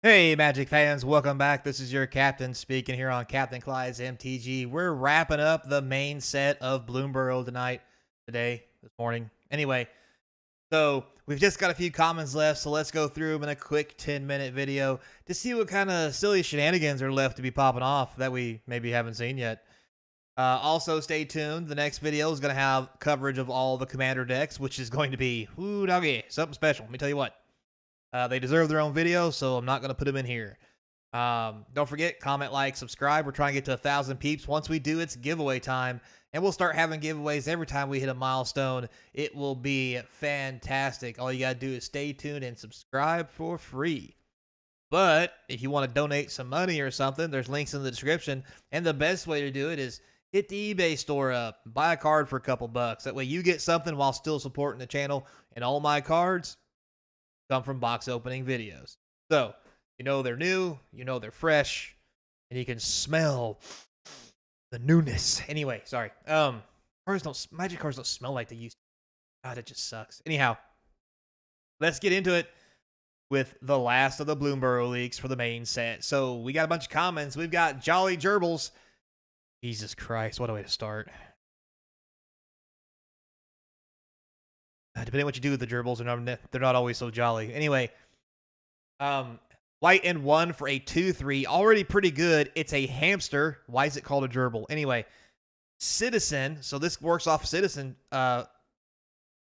Hey, Magic fans, welcome back. This is your captain speaking here on Capnclydes MTG. We're wrapping up the main set of Bloomburrow this morning. Anyway, so we've just got a few comments left, so let's go through them in a quick 10-minute video to see what kind of silly shenanigans are left to be popping off that we maybe haven't seen yet. Also, stay tuned. The next video is going to have coverage of all the commander decks, which is going to be, ooh, doggy, something special. Let me tell you what. They deserve their own video, so I'm not going to put them in here. Don't forget, comment, like, subscribe. We're trying to get to 1,000 peeps. Once we do, it's giveaway time, and we'll start having giveaways every time we hit a milestone. It will be fantastic. All you got to do is stay tuned and subscribe for free. But if you want to donate some money or something, there's links in the description, and the best way to do it is hit the eBay store up, buy a card for a couple bucks. That way you get something while still supporting the channel, and all my cards come from box opening videos. So, you know they're new, you know they're fresh, and you can smell the newness. Anyway, sorry. Magic cards don't smell like they used to. God, it just sucks. Anyhow, let's get into it with the last of the Bloomburrow leaks for the main set. So, we got a bunch of comments. We've got Jolly Gerbils. Jesus Christ, what a way to start. Depending on what you do with the gerbils, they're not always so jolly. Anyway, white and 1 for a 2/3, already pretty good. It's a hamster. Why is it called a gerbil? Anyway, Citizen. So this works off Citizen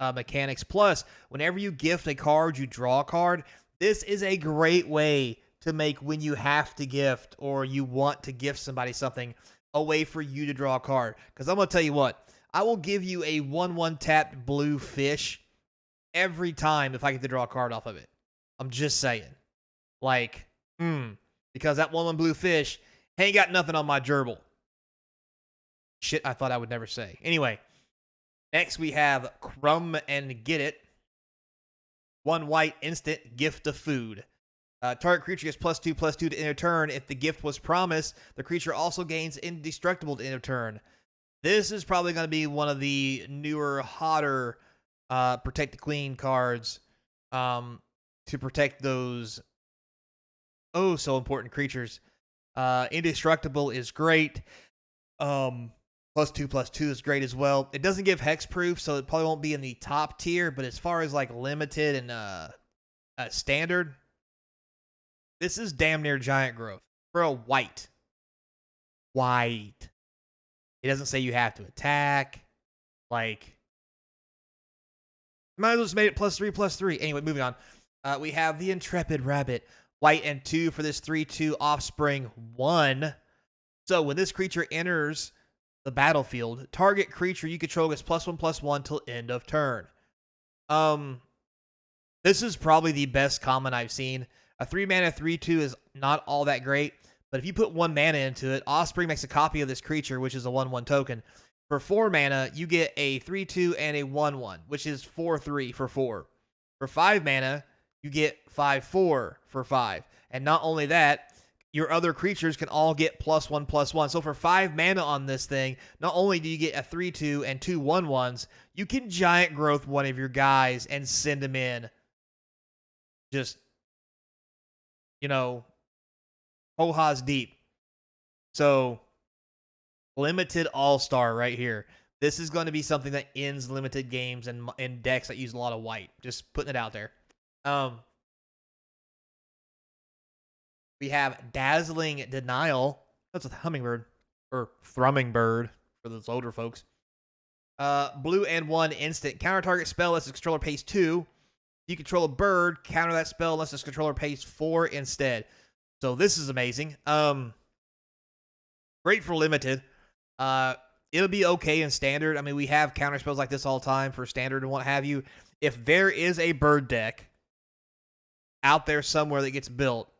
mechanics. Plus, whenever you gift a card, you draw a card. This is a great way to make when you have to gift or you want to gift somebody something a way for you to draw a card. Because I'm gonna tell you what. I will give you a 1/1 tapped blue fish every time if I get to draw a card off of it. I'm just saying. Like, because that 1/1 blue fish ain't got nothing on my gerbil. Shit, I thought I would never say. Anyway, next we have Crumb and Get It. 1 white instant gift of food. Target creature gets +2/+2 to end of turn. If the gift was promised, the creature also gains indestructible to end of turn. This is probably going to be one of the newer, hotter Protect the Queen cards to protect those so important creatures. Indestructible is great. +2/+2 is great as well. It doesn't give hexproof, so it probably won't be in the top tier, but as far as like limited and standard, this is damn near giant growth for a white. It doesn't say you have to attack. Like, might as well just made it +3/+3. Anyway, moving on. We have the Intrepid Rabbit. White and 2 for this 3/2 offspring 1. So when this creature enters the battlefield, target creature you control gets +1/+1 till end of turn. This is probably the best common I've seen. A 3-mana 3/2 is not all that great. But if you put 1 mana into it, Offspring makes a copy of this creature, which is a 1/1 token. For 4 mana, you get a 3/2 and a 1/1, which is 4/3 for 4. For 5 mana, you get 5/4 for 5. And not only that, your other creatures can all get +1/+1. So for 5 mana on this thing, not only do you get a 3/2 and 2 1/1s, you can giant growth one of your guys and send them in. Just, ho-ha's deep. So, limited all-star right here. This is going to be something that ends limited games and decks that use a lot of white. Just putting it out there. We have Dazzling Denial. That's a hummingbird. Or thrumming bird for those older folks. Blue and 1 instant. Counter target spell unless its controller pays 2. You control a bird. Counter that spell unless its controller pays 4 instead. So this is amazing. Great for limited. It'll be okay in standard. I mean, we have counter spells like this all the time for standard and what have you. If there is a bird deck out there somewhere that gets built,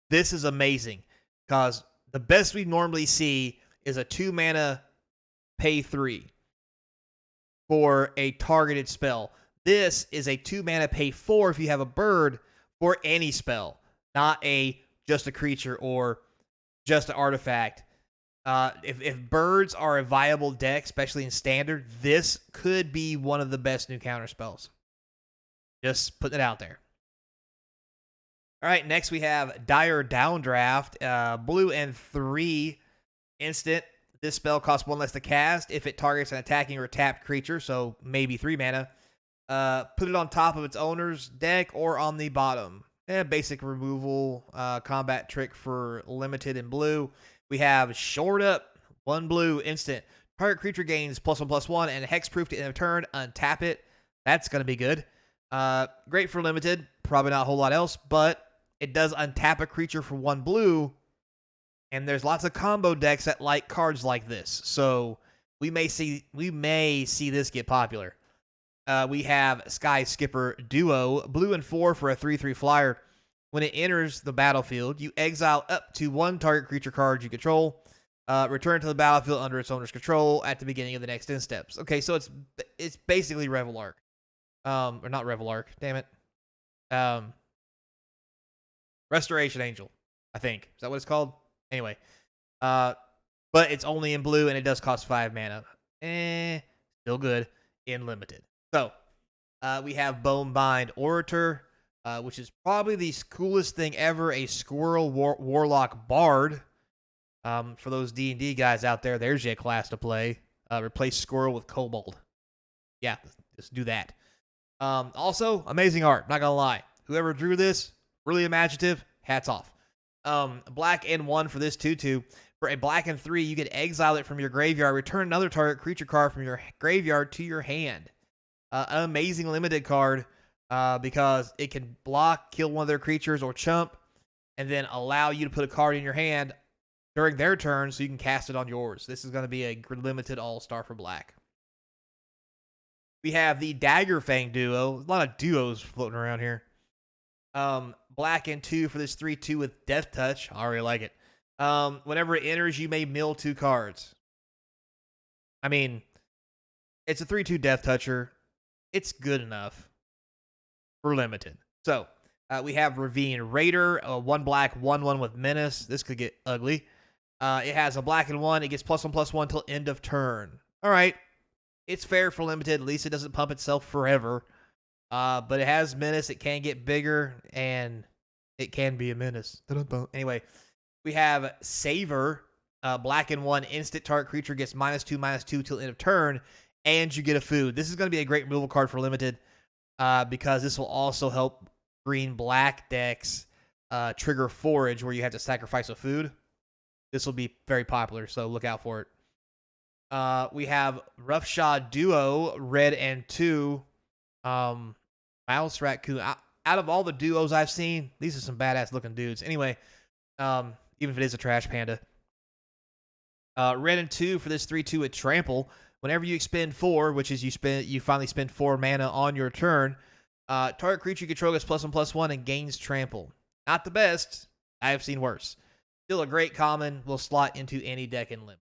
this is amazing. Because the best we normally see is a 2 mana pay 3 for a targeted spell. This is a 2 mana pay 4 if you have a bird for any spell, not just a creature or just an artifact. If birds are a viable deck, especially in standard, this could be one of the best new counter spells. Just putting it out there. All right, next we have Dire Downdraft, blue and 3 instant. This spell costs 1 less to cast if it targets an attacking or tapped creature, so maybe 3 mana. Put it on top of its owner's deck or on the bottom. Basic removal combat trick for limited in blue. We have Shored Up, 1 blue instant. Target creature gains +1/+1 and hexproof to end of turn. Untap it. That's going to be good. Great for limited. Probably not a whole lot else, but it does untap a creature for 1 blue. And there's lots of combo decks that like cards like this. So we may see this get popular. We have Sky Skipper Duo, blue and 4 for a 3/3 flyer. When it enters the battlefield, you exile up to 1 target creature card you control. Return to the battlefield under its owner's control at the beginning of the next end steps. Okay, so it's basically Revelark. Or not Revelark, damn it. Restoration Angel, I think. Is that what it's called? Anyway. But it's only in blue and it does cost 5 mana. Still good in limited. So, we have Bonebind Orator, which is probably the coolest thing ever, a Squirrel Warlock Bard. For those D&D guys out there, there's your class to play. Replace Squirrel with Kobold. Yeah, just do that. Also, amazing art, not gonna lie. Whoever drew this, really imaginative, hats off. Black and 1 for this 2/2. For a black and 3, you can exile it from your graveyard, return another target creature card from your graveyard to your hand. An amazing limited card because it can block, kill one of their creatures, or chump, and then allow you to put a card in your hand during their turn so you can cast it on yours. This is going to be a limited all-star for black. We have the Daggerfang Duo. A lot of duos floating around here. Black and 2 for this 3/2 with Death Touch. I already like it. Whenever it enters, you may mill 2 cards. I mean, it's a 3/2 Death Toucher. It's good enough for limited. So, we have Ravine Raider, 1 black, 1/1 with Menace. This could get ugly. It has a black and 1. It gets +1/+1 till end of turn. All right. It's fair for limited. At least it doesn't pump itself forever. But it has Menace. It can get bigger, and it can be a menace. Anyway, we have Saver, black and 1 instant target creature gets -2/-2 till end of turn, and you get a food. This is going to be a great removal card for limited because this will also help green-black decks trigger Forage where you have to sacrifice a food. This will be very popular, so look out for it. We have Roughshod Duo, red and 2. Mouse Raccoon. Out of all the duos I've seen, these are some badass looking dudes. Anyway, even if it is a trash panda. Red and 2 for this 3/2 with Trample. Whenever you expend 4, which is you finally spend 4 mana on your turn, target creature you control gets +1/+1 and gains Trample. Not the best. I have seen worse. Still a great common. Will slot into any deck in limit.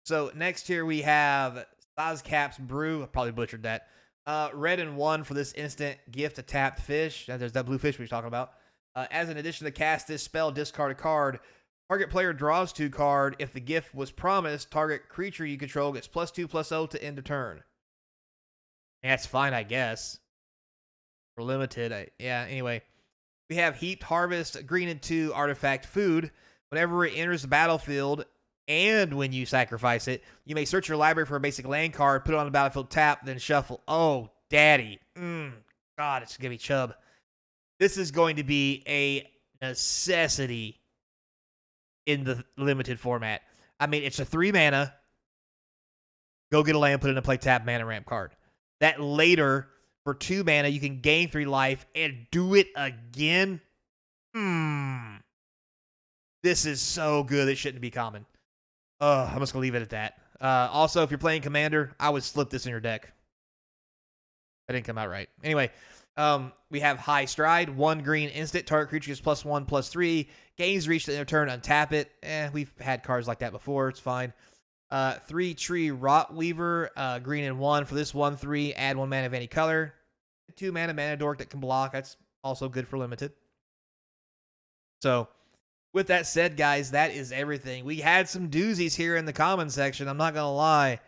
So next here we have Sazcap's Brew. I probably butchered that. Red and 1 for this instant gift a tapped fish. And there's that blue fish we were talking about. As an addition to cast this spell, discard a card. Target player draws 2 cards. If the gift was promised, target creature you control gets +2/+0 to end of turn. That's fine, I guess. For limited, yeah, anyway. We have Heaped Harvest, green and 2 artifact food. Whenever it enters the battlefield, and when you sacrifice it, you may search your library for a basic land card, put it on the battlefield, tap, then shuffle. Oh, daddy. God, it's going to be chub. This is going to be a necessity in the limited format. I mean, it's a 3 mana. Go get a land, put it in a play, tap, mana ramp card. That later, for 2 mana, you can gain 3 life and do it again. This is so good. It shouldn't be common. I'm just going to leave it at that. Also, if you're playing Commander, I would slip this in your deck. That didn't come out right. Anyway, we have High Stride, 1 green instant. Target creature gets +1/+3. Gains reach the end of turn, untap it. We've had cards like that before. It's fine. 3 Tree Rotweaver, green and 1. For this 1/3, add 1 mana of any color. 2 mana dork that can block. That's also good for limited. So, with that said, guys, that is everything. We had some doozies here in the comment section. I'm not going to lie.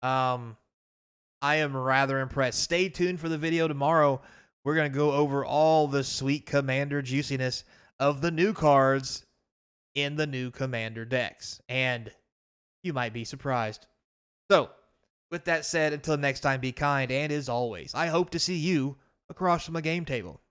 I am rather impressed. Stay tuned for the video tomorrow we're going to go over all the sweet Commander juiciness of the new cards in the new Commander decks. And you might be surprised. So, with that said, until next time, be kind, and as always, I hope to see you across from a game table.